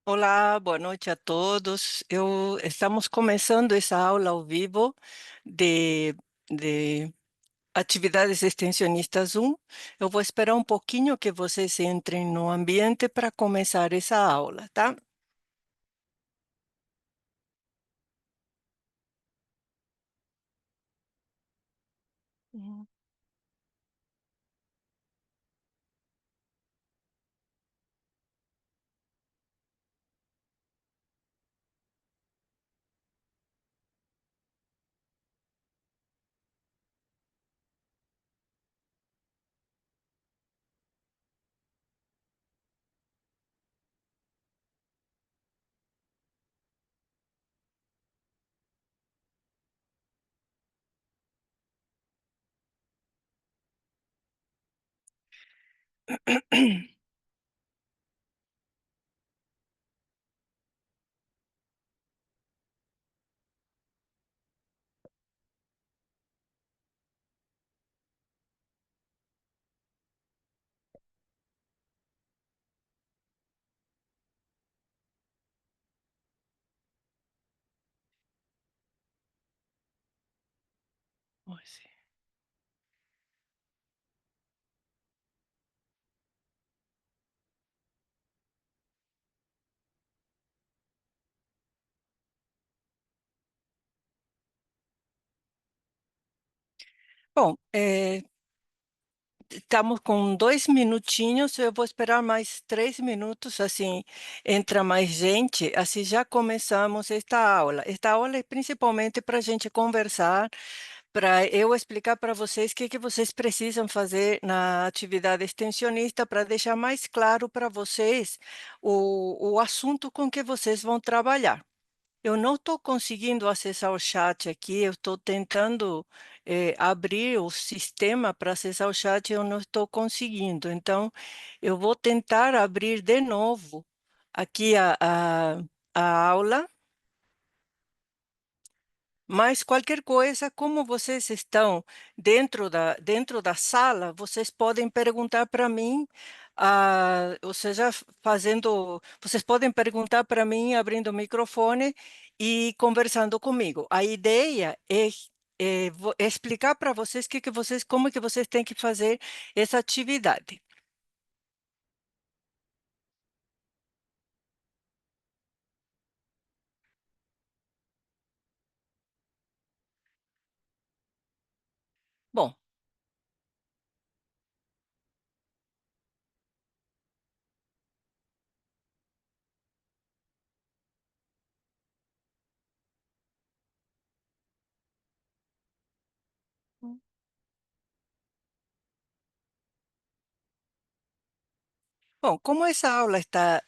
Olá, boa noite a todos. Estamos começando essa aula ao vivo de, de atividades extensionistas 1. Eu vou esperar um pouquinho que vocês entrem no ambiente para começar essa aula, tá? Uhum. Pois é. Bom, estamos com 2 minutinhos, eu vou esperar mais 3 minutos, assim entra mais gente, assim já começamos esta aula. Esta aula é principalmente para a gente conversar, para eu explicar para vocês o que vocês precisam fazer na atividade extensionista, para deixar mais claro para vocês o assunto com que vocês vão trabalhar. Eu não estou conseguindo acessar o chat aqui, eu estou tentando abrir o sistema para acessar o chat, eu não estou conseguindo. Então, eu vou tentar abrir de novo aqui a aula. Mas qualquer coisa, como vocês estão dentro da sala, vocês podem perguntar para mim, ou seja, vocês podem perguntar para mim abrindo o microfone e conversando comigo. A ideia é explicar para vocês como que vocês têm que fazer essa atividade. Bom, Bom, como essa aula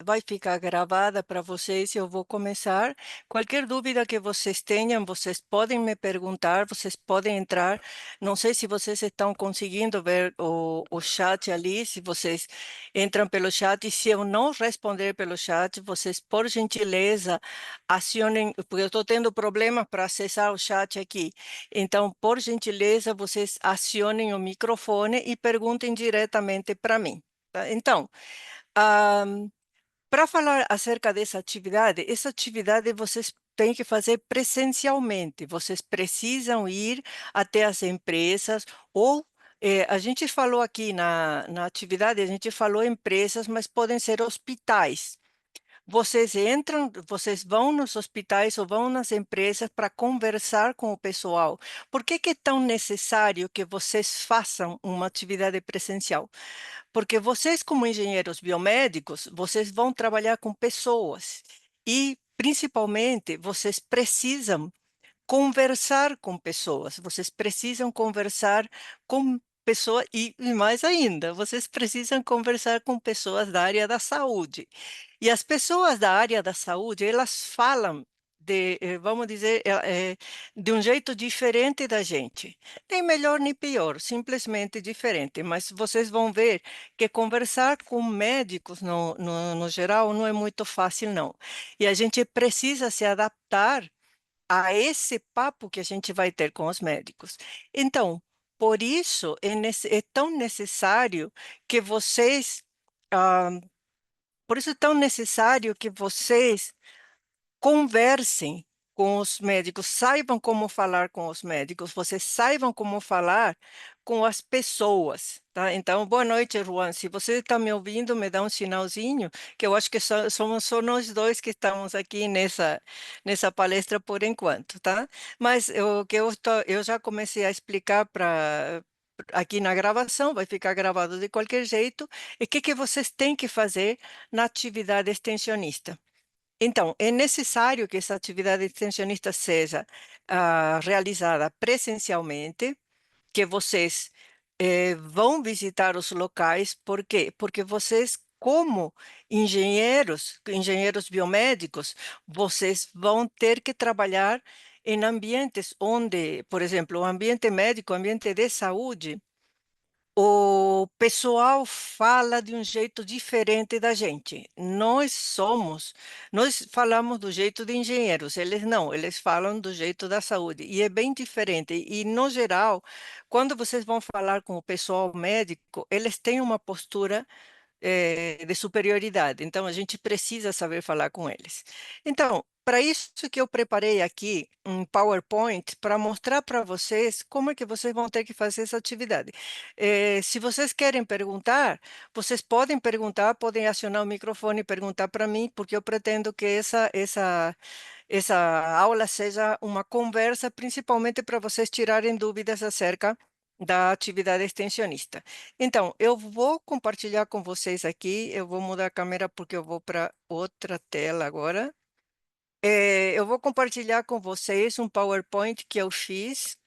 vai ficar gravada para vocês, eu vou começar. Qualquer dúvida que vocês tenham, vocês podem me perguntar, vocês podem entrar. Não sei se vocês estão conseguindo ver o chat ali, se vocês entram pelo chat, e se eu não responder pelo chat, vocês, por gentileza, acionem, porque eu estou tendo problemas para acessar o chat aqui. Então, por gentileza, vocês acionem o microfone e perguntem diretamente para mim. Tá? Então, para falar acerca dessa atividade, essa atividade vocês têm que fazer presencialmente. Vocês precisam ir até as empresas ou a gente falou aqui na atividade, a gente falou empresas, mas podem ser hospitais. Vocês entram, vocês vão nos hospitais ou vão nas empresas para conversar com o pessoal. Por que que é tão necessário que vocês façam uma atividade presencial? Porque vocês, como engenheiros biomédicos, vocês vão trabalhar com pessoas e, principalmente, vocês precisam conversar com pessoas, vocês precisam conversar com pessoas e mais ainda, vocês precisam conversar com pessoas da área da saúde. E as pessoas da área da saúde, elas falam vamos dizer, de um jeito diferente da gente. Nem melhor nem pior, simplesmente diferente. Mas vocês vão ver que conversar com médicos, no geral, não é muito fácil, não. E a gente precisa se adaptar a esse papo que a gente vai ter com os médicos. Então, por isso é tão necessário que vocês Por isso é tão necessário que vocês conversem com os médicos, saibam como falar com os médicos, vocês saibam como falar com as pessoas, tá? Então, boa noite, Juan. Se você está me ouvindo, me dá um sinalzinho, que eu acho que somos só nós dois que estamos aqui nessa palestra por enquanto, tá? Mas o que eu já comecei a explicar para aqui na gravação, vai ficar gravado de qualquer jeito, e o que que vocês têm que fazer na atividade extensionista. Então, é necessário que essa atividade extensionista seja realizada presencialmente, que vocês vão visitar os locais. Por quê? Porque vocês, como engenheiros biomédicos, vocês vão ter que trabalhar em ambientes onde, por exemplo, o ambiente médico, o ambiente de saúde, o pessoal fala de um jeito diferente da gente. Nós falamos do jeito de engenheiros, eles não, eles falam do jeito da saúde, e é bem diferente. E, no geral, quando vocês vão falar com o pessoal médico, eles têm uma postura de superioridade. Então, a gente precisa saber falar com eles. Então, para isso que eu preparei aqui um PowerPoint para mostrar para vocês como é que vocês vão ter que fazer essa atividade. Se vocês querem perguntar, vocês podem perguntar, podem acionar o microfone e perguntar para mim, porque eu pretendo que essa aula seja uma conversa, principalmente para vocês tirarem dúvidas acerca da atividade extensionista. Então, eu vou compartilhar com vocês aqui, eu vou mudar a câmera porque eu vou para outra tela agora. Eu vou compartilhar com vocês um PowerPoint que eu fiz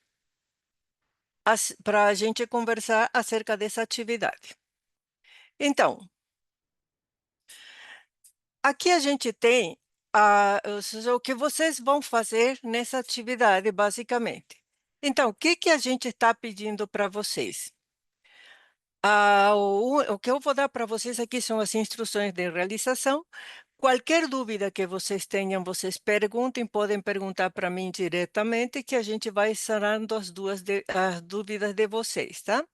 para a gente conversar acerca dessa atividade. Então, aqui a gente tem o que vocês vão fazer nessa atividade, basicamente. Então, o que que a gente está pedindo para vocês? O que eu vou dar para vocês aqui são as instruções de realização. Qualquer dúvida que vocês tenham, vocês perguntem, podem perguntar para mim diretamente, que a gente vai sanando as dúvidas de vocês, tá?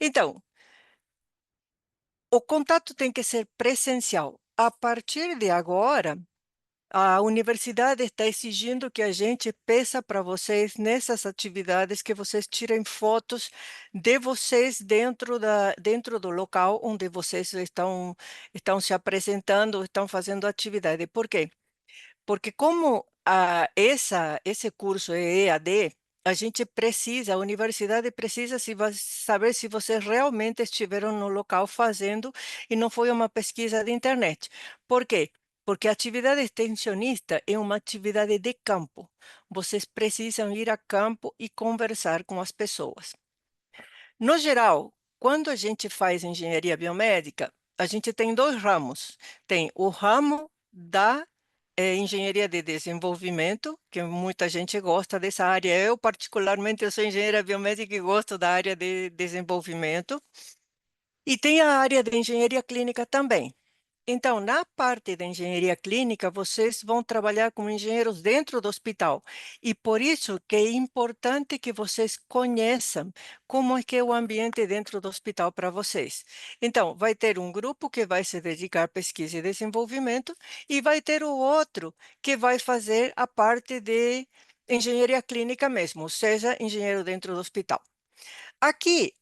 Então, o contato tem que ser presencial. A partir de agora, a universidade está exigindo que a gente peça para vocês, nessas atividades, que vocês tirem fotos de vocês dentro do local onde vocês estão se apresentando, estão fazendo atividade. Por quê? Porque como esse curso é EAD, a gente precisa, a universidade precisa saber se vocês realmente estiveram no local fazendo e não foi uma pesquisa de internet. Por quê? Porque a atividade extensionista é uma atividade de campo. Vocês precisam ir a campo e conversar com as pessoas. No geral, quando a gente faz engenharia biomédica, a gente tem dois ramos. Tem o ramo da engenharia de desenvolvimento, que muita gente gosta dessa área. Eu, particularmente, eu sou engenheira biomédica e gosto da área de desenvolvimento. E tem a área de engenharia clínica também. Então, na parte da engenharia clínica, vocês vão trabalhar com engenheiros dentro do hospital. E por isso que é importante que vocês conheçam como é que é o ambiente dentro do hospital para vocês. Então, vai ter um grupo que vai se dedicar à pesquisa e desenvolvimento e vai ter o outro que vai fazer a parte de engenharia clínica mesmo, ou seja, engenheiro dentro do hospital. Aqui,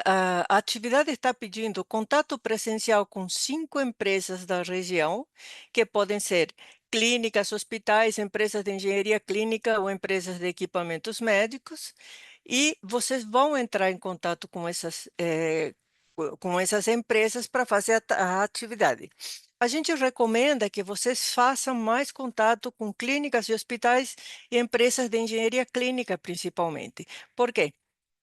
a atividade está pedindo contato presencial com 5 empresas da região, que podem ser clínicas, hospitais, empresas de engenharia clínica ou empresas de equipamentos médicos, e vocês vão entrar em contato com essas empresas para fazer a atividade. A gente recomenda que vocês façam mais contato com clínicas e hospitais e empresas de engenharia clínica, principalmente. Por quê?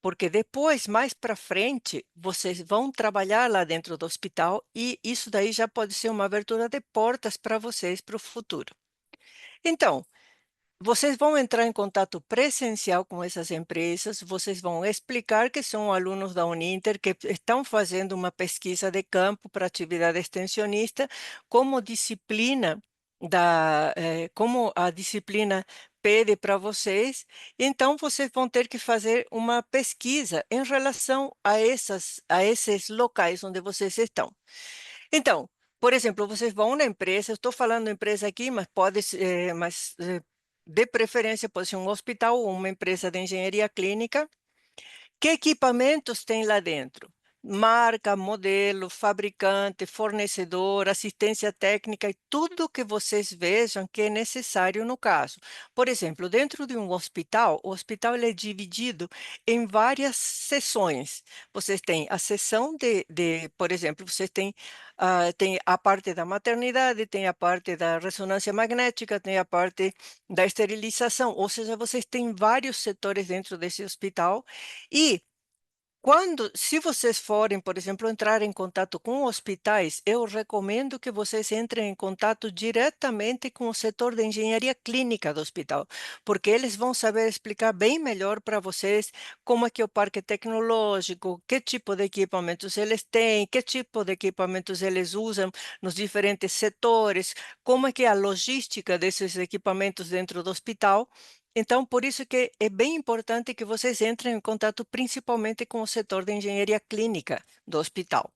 Porque depois, mais para frente, vocês vão trabalhar lá dentro do hospital e isso daí já pode ser uma abertura de portas para vocês para o futuro. Então, vocês vão entrar em contato presencial com essas empresas, vocês vão explicar que são alunos da Uninter, que estão fazendo uma pesquisa de campo para atividade extensionista como disciplina como a disciplina pede para vocês, então vocês vão ter que fazer uma pesquisa em relação a esses locais onde vocês estão. Então, por exemplo, vocês vão na empresa, eu estou falando empresa aqui, mas pode ser, de preferência pode ser um hospital ou uma empresa de engenharia clínica. Que equipamentos tem lá dentro? Marca, modelo, fabricante, fornecedor, assistência técnica e tudo que vocês vejam que é necessário no caso. Por exemplo, dentro de um hospital, o hospital ele é dividido em várias seções. Vocês têm a seção por exemplo, vocês têm, tem a parte da maternidade, tem a parte da ressonância magnética, tem a parte da esterilização, ou seja, vocês têm vários setores dentro desse hospital e se vocês forem, por exemplo, entrar em contato com hospitais, eu recomendo que vocês entrem em contato diretamente com o setor de engenharia clínica do hospital, porque eles vão saber explicar bem melhor para vocês como é que é o parque tecnológico, que tipo de equipamentos eles têm, que tipo de equipamentos eles usam nos diferentes setores, como é que é a logística desses equipamentos dentro do hospital. Então, por isso que é bem importante que vocês entrem em contato principalmente com o setor de engenharia clínica do hospital.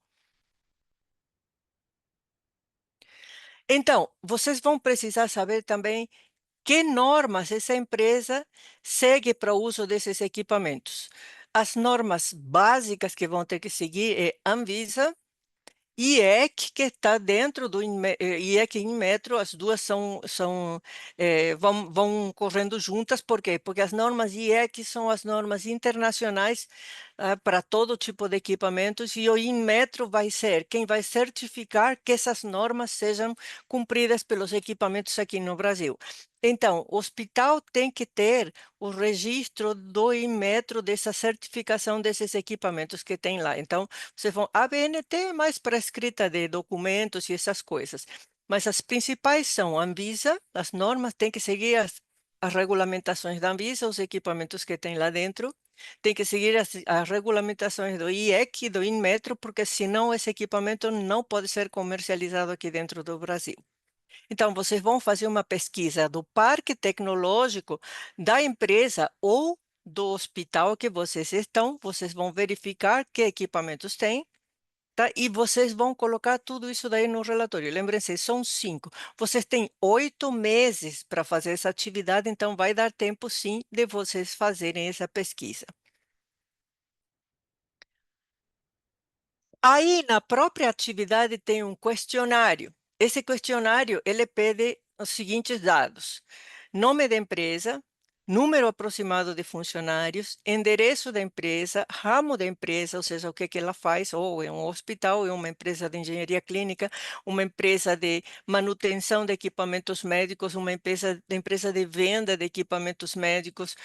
Então, vocês vão precisar saber também que normas essa empresa segue para o uso desses equipamentos. As normas básicas que vão ter que seguir é Anvisa, IEC, que está dentro do IEC e Inmetro, as duas vão correndo juntas, por quê? Porque as normas IEC são as normas internacionais para todo tipo de equipamentos e o Inmetro vai ser quem vai certificar que essas normas sejam cumpridas pelos equipamentos aqui no Brasil. Então, o hospital tem que ter o registro do Inmetro dessa certificação desses equipamentos que tem lá. Então, vocês vão, a ABNT é mais para escrita de documentos e essas coisas, mas as principais são a Anvisa, as normas, tem que seguir as regulamentações da Anvisa, os equipamentos que tem lá dentro, tem que seguir as regulamentações do IEC, do Inmetro, porque senão esse equipamento não pode ser comercializado aqui dentro do Brasil. Então, vocês vão fazer uma pesquisa do parque tecnológico da empresa ou do hospital que vocês estão, vocês vão verificar que equipamentos têm, tá? E vocês vão colocar tudo isso daí no relatório. Lembrem-se, são 5. Vocês têm 8 meses para fazer essa atividade, então vai dar tempo sim de vocês fazerem essa pesquisa. Aí, na própria atividade, tem um questionário. Esse questionário, ele pede os seguintes dados: nome da empresa, número aproximado de funcionários, endereço da empresa, ramo da empresa, ou seja, o que que ela faz, ou é um hospital, é uma empresa de engenharia clínica, uma empresa de manutenção de equipamentos médicos, uma empresa de venda de equipamentos médicos,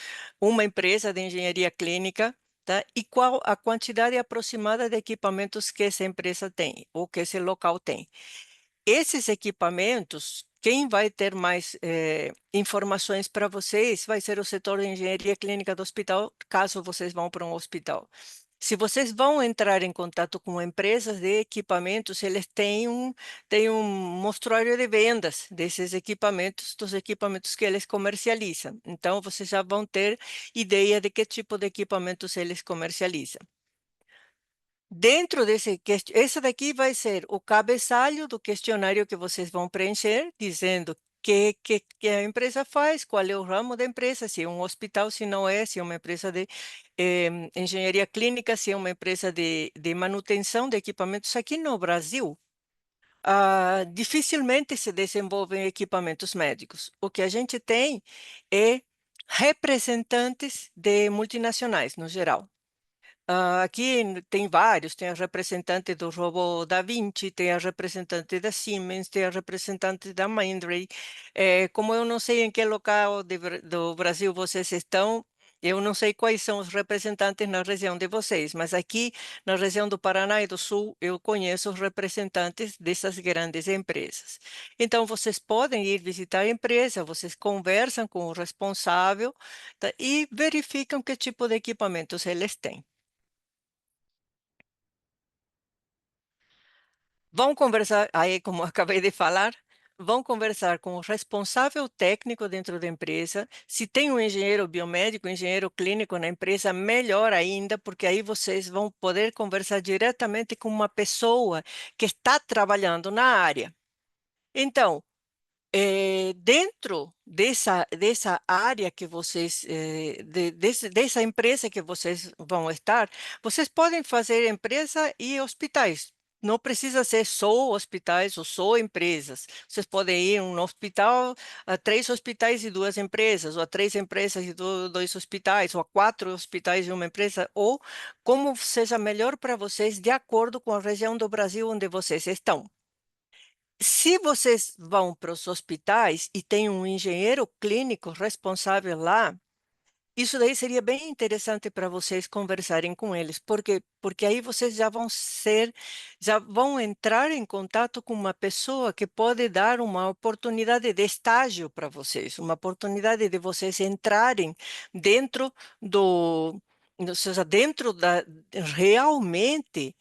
uma empresa de engenharia clínica, tá? E qual a quantidade aproximada de equipamentos que essa empresa tem, ou que esse local tem. Esses equipamentos, quem vai ter mais informações para vocês vai ser o setor de engenharia clínica do hospital, caso vocês vão para um hospital. Se vocês vão entrar em contato com empresas de equipamentos, eles têm um mostruário de vendas desses equipamentos, dos equipamentos que eles comercializam. Então, vocês já vão ter ideia de que tipo de equipamentos eles comercializam. Dentro esse daqui vai ser o cabeçalho do questionário que vocês vão preencher, dizendo que a empresa faz, qual é o ramo da empresa, se é um hospital, se não é, se é uma empresa de engenharia clínica, se é uma empresa de manutenção de equipamentos. Aqui no Brasil, dificilmente se desenvolvem equipamentos médicos. O que a gente tem é representantes de multinacionais, no geral. Aqui tem vários, tem a representante do robô Da Vinci, tem a representante da Siemens, tem a representante da Mindray. Como eu não sei em que local do Brasil vocês estão, eu não sei quais são os representantes na região de vocês, mas aqui na região do Paraná e do Sul eu conheço os representantes dessas grandes empresas. Então vocês podem ir visitar a empresa, vocês conversam com o responsável, tá, e verificam que tipo de equipamentos eles têm. Vão conversar, aí como acabei de falar, vão conversar com o responsável técnico dentro da empresa. Se tem um engenheiro biomédico, engenheiro clínico na empresa, melhor ainda, porque aí vocês vão poder conversar diretamente com uma pessoa que está trabalhando na área. Então, dentro dessa área que vocês, dessa empresa que vocês vão estar, vocês podem fazer empresa e hospitais. Não precisa ser só hospitais ou só empresas. Vocês podem ir a um hospital, a três hospitais e duas empresas, ou a três empresas e dois hospitais, ou a quatro hospitais e uma empresa, ou como seja melhor para vocês, de acordo com a região do Brasil onde vocês estão. Se vocês vão para os hospitais e tem um engenheiro clínico responsável lá, isso daí seria bem interessante para vocês conversarem com eles, porque aí vocês já vão entrar em contato com uma pessoa que pode dar uma oportunidade de estágio para vocês, uma oportunidade de vocês entrarem dentro do, ou seja, realmente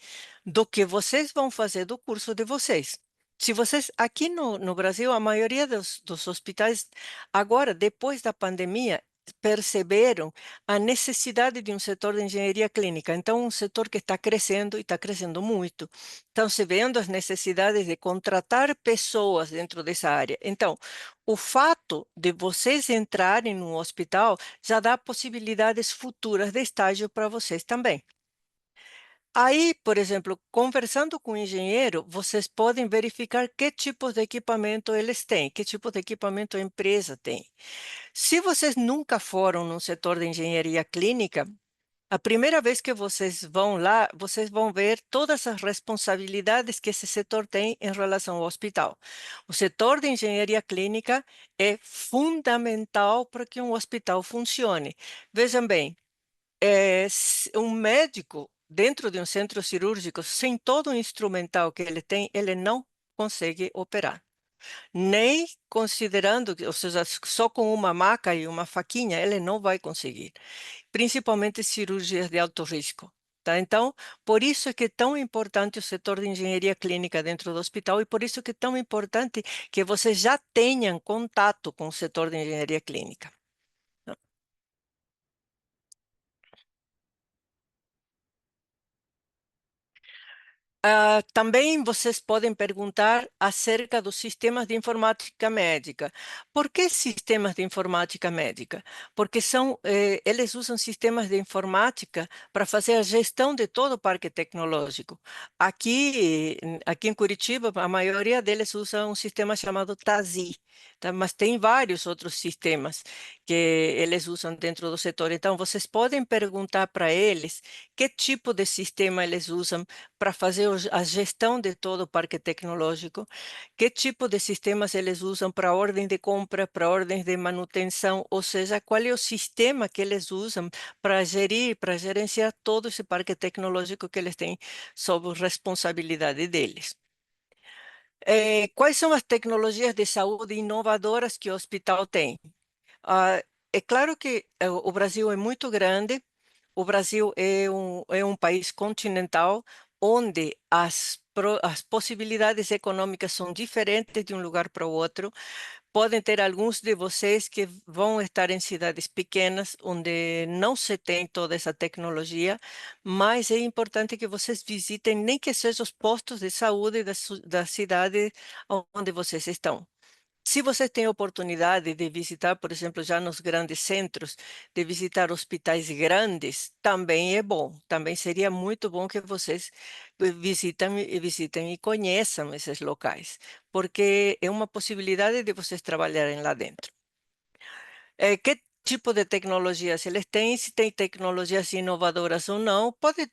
do que vocês vão fazer do curso de vocês. Se vocês, aqui no Brasil, a maioria dos hospitais, agora, depois da pandemia, perceberam a necessidade de um setor de engenharia clínica. Então, um setor que está crescendo e está crescendo muito. Estão se vendo as necessidades de contratar pessoas dentro dessa área. Então, o fato de vocês entrarem no hospital já dá possibilidades futuras de estágio para vocês também. Aí, por exemplo, conversando com o engenheiro, vocês podem verificar que tipos de equipamento eles têm, que tipo de equipamento a empresa tem. Se vocês nunca foram no setor de engenharia clínica, a primeira vez que vocês vão lá, vocês vão ver todas as responsabilidades que esse setor tem em relação ao hospital. O setor de engenharia clínica é fundamental para que um hospital funcione. Vejam bem, um médico dentro de um centro cirúrgico, sem todo o instrumental que ele tem, ele não consegue operar. Nem considerando, ou seja, só com uma maca e uma faquinha, ele não vai conseguir, principalmente cirurgias de alto risco. Tá? Então, por isso é que é tão importante o setor de engenharia clínica dentro do hospital e por isso que é tão importante que vocês já tenham contato com o setor de engenharia clínica. Também vocês podem perguntar acerca dos sistemas de informática médica. Por que sistemas de informática médica? Porque eles usam sistemas de informática para fazer a gestão de todo o parque tecnológico. Aqui em Curitiba, a maioria deles usa um sistema chamado TASI, tá? Mas tem vários outros sistemas que eles usam dentro do setor. Então, vocês podem perguntar para eles que tipo de sistema eles usam para fazer a gestão de todo o parque tecnológico, que tipo de sistemas eles usam para ordem de compra, para ordem de manutenção, ou seja, qual é o sistema que eles usam para gerir, para gerenciar todo esse parque tecnológico que eles têm sob responsabilidade deles. Quais são as tecnologias de saúde inovadoras que o hospital tem? Ah, é claro que o Brasil é muito grande, o Brasil é um país continental onde as possibilidades econômicas são diferentes de um lugar para o outro. Podem ter alguns de vocês que vão estar em cidades pequenas, onde não se tem toda essa tecnologia, mas é importante que vocês visitem, nem que sejam os postos de saúde da cidade onde vocês estão. Se você tem oportunidade de visitar, por exemplo, já nos grandes centros, de visitar hospitais grandes, também é bom. Também seria muito bom que vocês visitem e conheçam esses locais, porque é uma possibilidade de vocês trabalharem lá dentro. Que tipo de tecnologias eles têm, se tem tecnologias inovadoras ou não, pode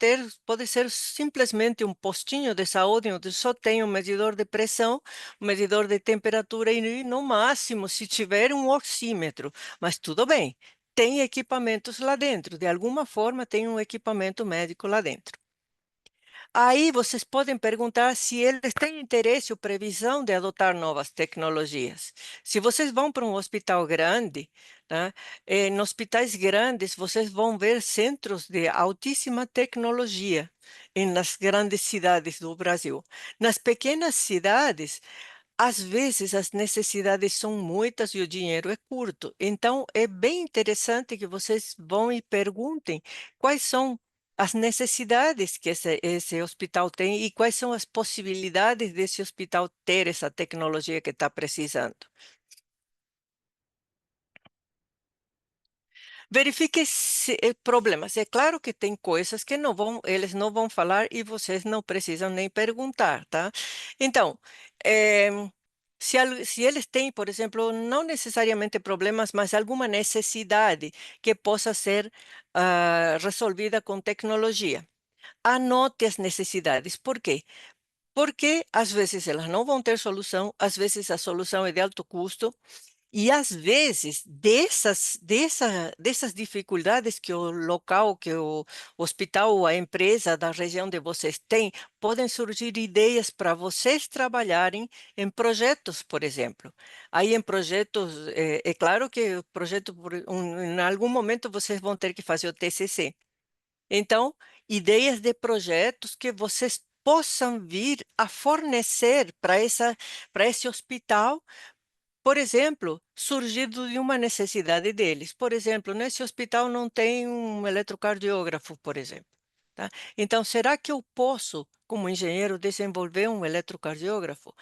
ser simplesmente um postinho de saúde onde só tem um medidor de pressão, um medidor de temperatura e no máximo, se tiver um oxímetro, mas tudo bem, tem equipamentos lá dentro, de alguma forma tem um equipamento médico lá dentro. Aí vocês podem perguntar se eles têm interesse ou previsão de adotar novas tecnologias. Se vocês vão para um hospital grande, tá? Em hospitais grandes, vocês vão ver centros de altíssima tecnologia nas grandes cidades do Brasil. Nas pequenas cidades, Às vezes as necessidades são muitas e o dinheiro é curto. Então, é bem interessante que vocês vão e perguntem quais são as necessidades que esse hospital tem e quais são as possibilidades desse hospital ter essa tecnologia que está precisando. Verifique problemas. É claro que tem coisas que não vão, eles não vão falar e vocês não precisam nem perguntar, tá? Então, eh, se eles têm, por exemplo, não necessariamente problemas, mas alguma necessidade que possa ser resolvida com tecnologia, anote as necessidades. Por quê? Porque às vezes elas não vão ter solução, às vezes a solução é de alto custo. E às vezes, dessas dificuldades que o local, que o hospital ou a empresa da região de vocês tem, podem surgir ideias para vocês trabalharem em projetos, por exemplo. Aí em projetos, é claro que o projeto, em algum momento vocês vão ter que fazer o TCC. Então, ideias de projetos que vocês possam vir a fornecer para esse hospital, por exemplo, surgido de uma necessidade deles. Por exemplo, nesse hospital não tem um eletrocardiógrafo, por exemplo. Tá? Então, será que eu posso, como engenheiro, desenvolver um eletrocardiógrafo?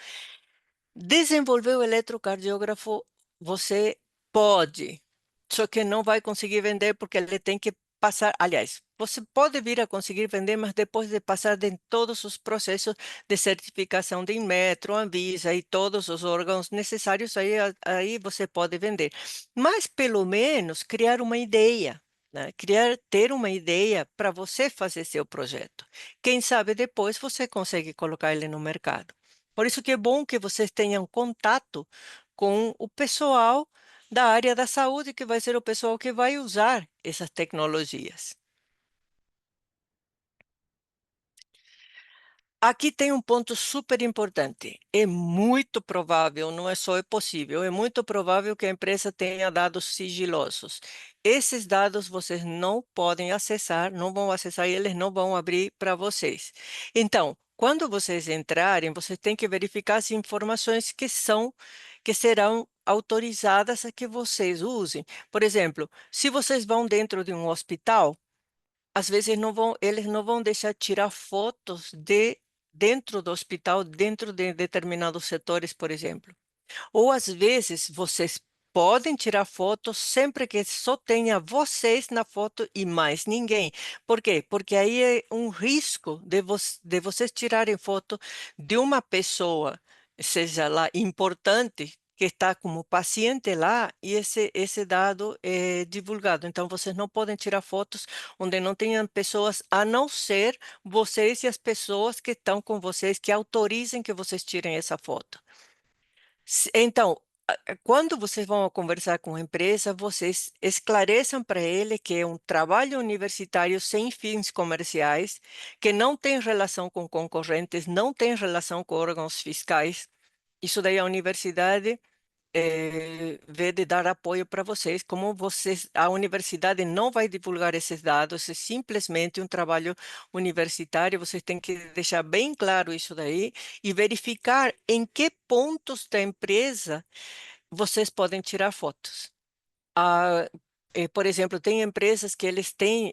Desenvolver o eletrocardiógrafo, você pode, só que não vai conseguir vender porque ele tem que passar. Aliás, você pode vir a conseguir vender, mas depois de passar em todos os processos de certificação de Inmetro, Anvisa e todos os órgãos necessários, aí você pode vender. Mas pelo menos criar uma ideia. Né? Ter uma ideia para você fazer seu projeto. Quem sabe depois você consegue colocar ele no mercado. Por isso que é bom que vocês tenham contato com o pessoal da área da saúde, que vai ser o pessoal que vai usar essas tecnologias. Aqui tem um ponto super importante. É muito provável, não é só é possível, é muito provável que a empresa tenha dados sigilosos. Esses dados vocês não podem acessar, não vão acessar e eles não vão abrir para vocês. Então, quando vocês entrarem, vocês têm que verificar as informações que serão autorizadas a que vocês usem. Por exemplo, se vocês vão dentro de um hospital, às vezes eles não vão deixar tirar fotos de dentro do hospital, dentro de determinados setores, por exemplo. Ou às vezes vocês podem tirar fotos sempre que só tenha vocês na foto e mais ninguém. Por quê? Porque aí é um risco de vocês tirarem foto de uma pessoa, seja lá importante, que está como paciente lá e esse dado é divulgado. Então, vocês não podem tirar fotos onde não tenham pessoas, a não ser vocês e as pessoas que estão com vocês, que autorizem que vocês tirem essa foto. Então, quando vocês vão conversar com a empresa, vocês esclareçam para ele que é um trabalho universitário sem fins comerciais, que não tem relação com concorrentes, não tem relação com órgãos fiscais. Isso daí a universidade vê de dar apoio para vocês. Como a universidade não vai divulgar esses dados, é simplesmente um trabalho universitário. Vocês têm que deixar bem claro isso daí e verificar em que pontos da empresa vocês podem tirar fotos. Ah, por exemplo, tem empresas que eles têm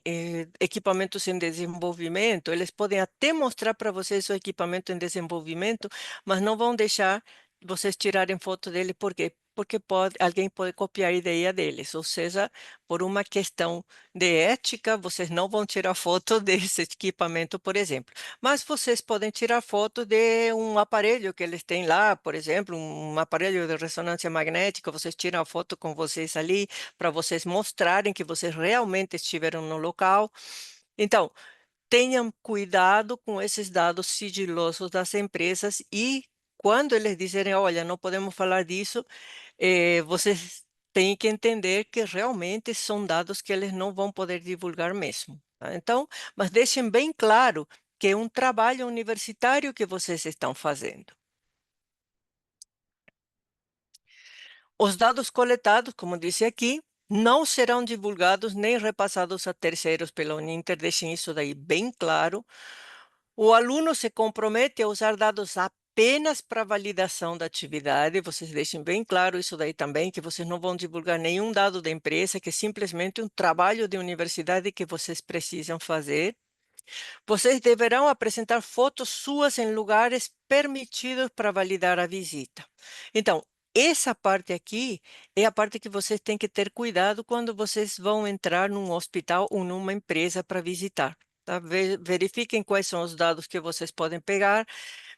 equipamentos em desenvolvimento, eles podem até mostrar para vocês o equipamento em desenvolvimento, mas não vão deixar vocês tirarem foto dele, por quê? Porque alguém pode copiar a ideia deles, ou seja, por uma questão de ética, vocês não vão tirar foto desse equipamento, por exemplo. Mas vocês podem tirar foto de um aparelho que eles têm lá, por exemplo, um aparelho de ressonância magnética, vocês tiram a foto com vocês ali, para vocês mostrarem que vocês realmente estiveram no local. Então, tenham cuidado com esses dados sigilosos das empresas e quando eles dizerem, olha, não podemos falar disso, vocês têm que entender que realmente são dados que eles não vão poder divulgar mesmo. Tá? Então, mas deixem bem claro que é um trabalho universitário que vocês estão fazendo. Os dados coletados, como disse aqui, não serão divulgados nem repassados a terceiros pela Uninter, deixem isso daí bem claro. O aluno se compromete a usar dados apenas para validação da atividade. Vocês deixem bem claro isso daí também, que vocês não vão divulgar nenhum dado da empresa, que é simplesmente um trabalho de universidade que vocês precisam fazer. Vocês deverão apresentar fotos suas em lugares permitidos para validar a visita. Então, essa parte aqui é a parte que vocês têm que ter cuidado quando vocês vão entrar num hospital ou numa empresa para visitar. Tá? Verifiquem quais são os dados que vocês podem pegar.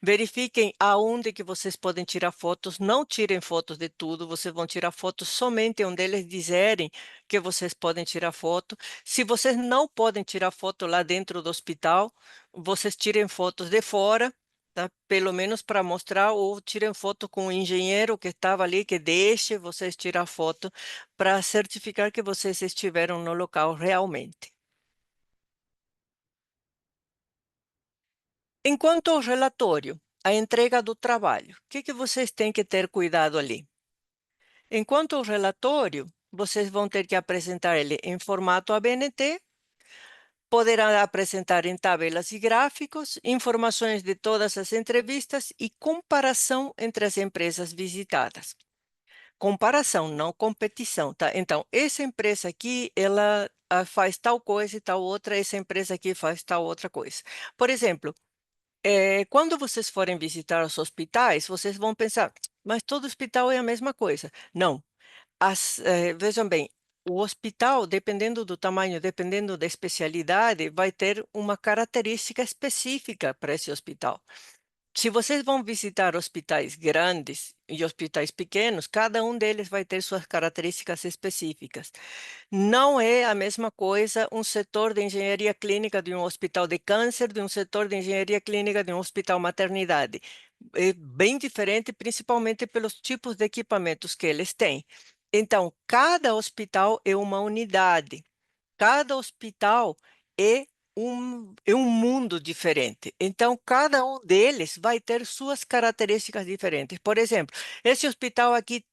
Verifiquem aonde que vocês podem tirar fotos. Não tirem fotos de tudo. Vocês vão tirar fotos somente onde eles disserem que vocês podem tirar foto. Se vocês não podem tirar foto lá dentro do hospital, vocês tirem fotos de fora, tá? Pelo menos para mostrar, ou tirem foto com o engenheiro que estava ali, que deixe vocês tirar foto para certificar que vocês estiveram no local realmente. Enquanto ao relatório, a entrega do trabalho, o que vocês têm que ter cuidado ali? Enquanto ao relatório, vocês vão ter que apresentar ele em formato ABNT, poderá apresentar em tabelas e gráficos informações de todas as entrevistas e comparação entre as empresas visitadas. Comparação, não competição, tá? Então, essa empresa aqui, ela faz tal coisa e tal outra, essa empresa aqui faz tal outra coisa. Por exemplo, quando vocês forem visitar os hospitais, vocês vão pensar, mas todo hospital é a mesma coisa. Não. Vejam bem, o hospital, dependendo do tamanho, dependendo da especialidade, vai ter uma característica específica para esse hospital. Se vocês vão visitar hospitais grandes e hospitais pequenos, cada um deles vai ter suas características específicas. Não é a mesma coisa um setor de engenharia clínica de um hospital de câncer, de um setor de engenharia clínica de um hospital maternidade. É bem diferente, principalmente pelos tipos de equipamentos que eles têm. Então, cada hospital é uma unidade. Cada hospital é um mundo diferente. Então, cada um deles vai ter suas características diferentes. Por exemplo, esse hospital aqui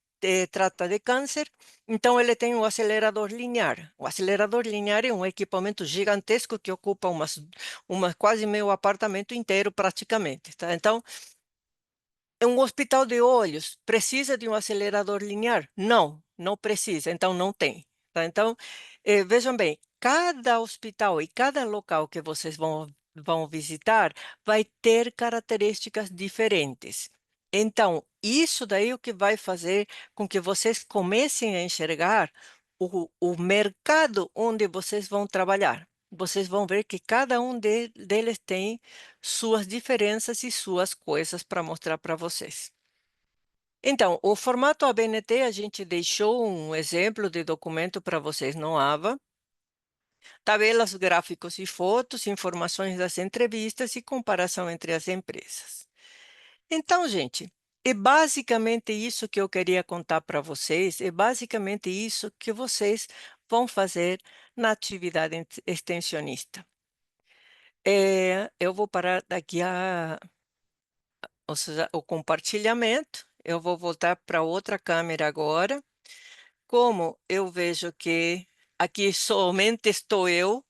trata de câncer, então ele tem um acelerador linear. O acelerador linear é um equipamento gigantesco que ocupa quase meio apartamento inteiro praticamente, tá? Então, um hospital de olhos precisa de um acelerador linear? Não, não precisa, então não tem. Tá? Então, vejam bem, cada hospital e cada local que vocês vão visitar vai ter características diferentes. Então, isso daí é o que vai fazer com que vocês comecem a enxergar o mercado onde vocês vão trabalhar. Vocês vão ver que cada um deles tem suas diferenças e suas coisas para mostrar para vocês. Então, o formato ABNT, a gente deixou um exemplo de documento para vocês no AVA, tabelas, gráficos e fotos, informações das entrevistas e comparação entre as empresas. Então, gente, é basicamente isso que eu queria contar para vocês, é basicamente isso que vocês vão fazer na atividade extensionista. Eu vou parar daqui ou seja, o compartilhamento. Eu vou voltar para outra câmera agora. Como eu vejo que aqui somente estou eu,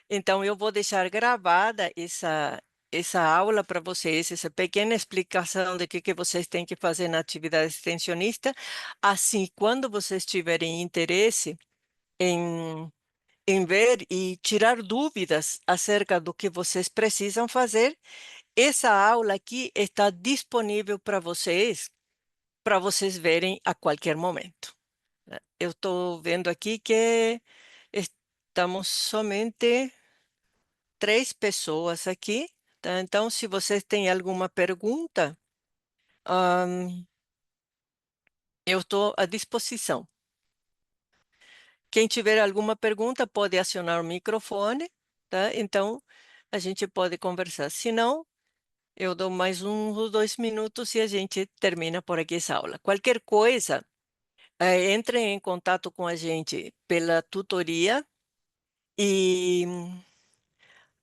então eu vou deixar gravada essa aula para vocês, essa pequena explicação de que vocês têm que fazer na atividade extensionista. Assim, quando vocês tiverem interesse em ver e tirar dúvidas acerca do que vocês precisam fazer, essa aula aqui está disponível para vocês verem a qualquer momento, né? Eu estou vendo aqui que estamos somente 3 pessoas aqui, tá? Então, se vocês têm alguma pergunta, eu estou à disposição. Quem tiver alguma pergunta pode acionar o microfone, tá? Então, a gente pode conversar. Se não, eu dou mais 1 ou 2 minutos e a gente termina por aqui essa aula. Qualquer coisa, entrem em contato com a gente pela tutoria e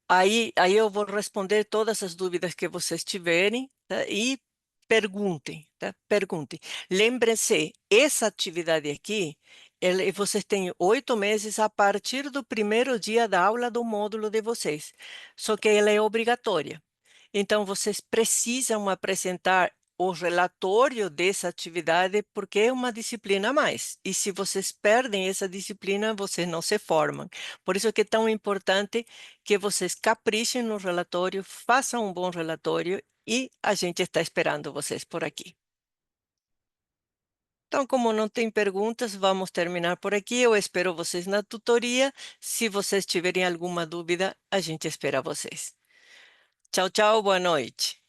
aí eu vou responder todas as dúvidas que vocês tiverem, tá? E perguntem, tá? Perguntem. Lembrem-se, essa atividade aqui, vocês têm 8 meses a partir do primeiro dia da aula do módulo de vocês, só que ela é obrigatória. Então, vocês precisam apresentar o relatório dessa atividade, porque é uma disciplina a mais. E se vocês perdem essa disciplina, vocês não se formam. Por isso que é tão importante que vocês caprichem no relatório, façam um bom relatório e a gente está esperando vocês por aqui. Então, como não tem perguntas, vamos terminar por aqui. Eu espero vocês na tutoria. Se vocês tiverem alguma dúvida, a gente espera vocês. Tchau, tchau, boa noite.